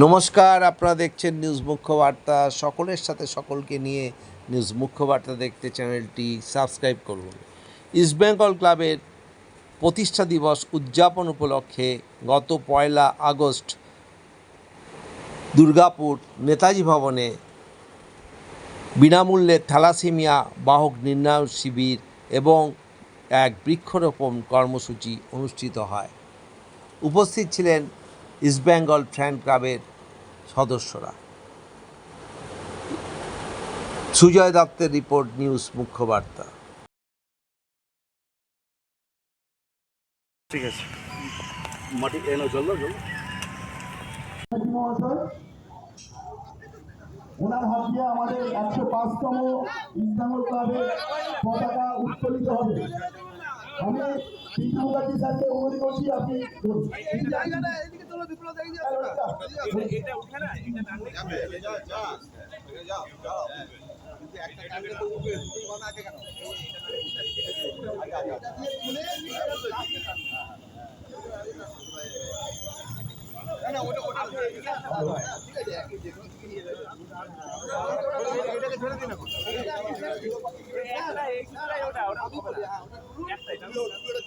নমস্কার, আপনারা দেখছেন নিউজ মুখ্য বার্তা। সকলের সাথে সকলকে নিয়ে নিউজ মুখ্য বার্তা দেখতে চ্যানেলটি সাবস্ক্রাইব করুন। ইস্টবেঙ্গল ক্লাবের প্রতিষ্ঠা দিবস উদযাপন উপলক্ষে গত 1 আগস্ট দুর্গাপুর নেতাজি ভবনে বিনামূল্যে থ্যালাসেমিয়া বাহক নির্ণয় শিবির এবং এক বৃক্ষরোপণ কর্মসূচি অনুষ্ঠিত হয়। উপস্থিত ছিলেন ইস্টবেঙ্গল ফ্যান ক্লাবের সদস্যরা। সুজয় দত্তের রিপোর্ট, নিউজ মুখ্য বার্তা। ঠিক আছে, মাটি এনে চললো ওনার হাত দিয়ে আমাদের 105তম ইস্টবেঙ্গল ক্লাবের পতাকা উত্তোলিত হবে। আমি বিপ্লবী স্যারকে অনুরোধ করছি, আপনি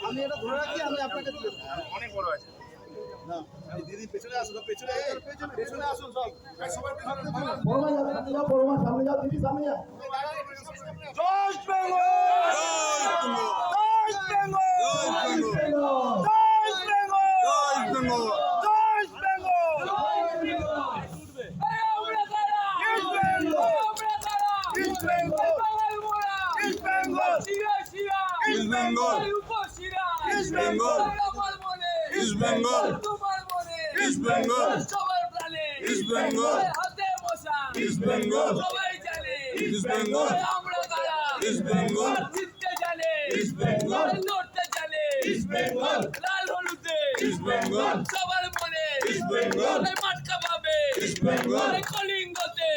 আমি এটা ধরে রাখি, আমি আপনাকে অনেক বড় আছে না দিদি পেছনে আসুন, পেছনে আসুন, সবাই সামনে যাও, দিদি সামনে যাও। জয় বেঙ্গল, জয় বেঙ্গল, জয় বেঙ্গল, জয় বেঙ্গল, জয় লাল হলুদে সবার মনে মাটকা পাবে কলিঙ্গতে,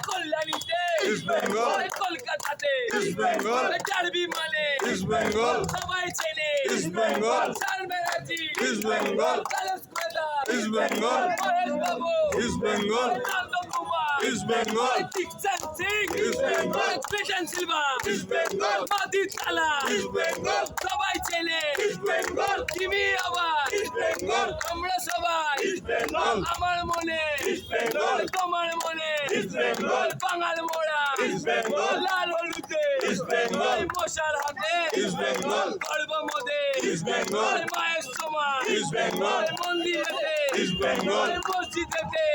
কল্যাণীতে, কলকাতাতে, ডার্বি মানে সবাই চেনে চার ব্যানার্জি, কালস কোয়েদার, মহেশ বাবু, নন্দ কুমার, দীক্ষণ সিং, কৃষণ সিলভা, মাদি তালা, সবাই চেনে তুমি আবার আমরা সবাই আমার মনে তোমার মনে বাঙাল মোড়া লাল হলুদে মশার হাতে গর্ব মদে মায়ের সমান মন্দিরেতে মসজিদেতে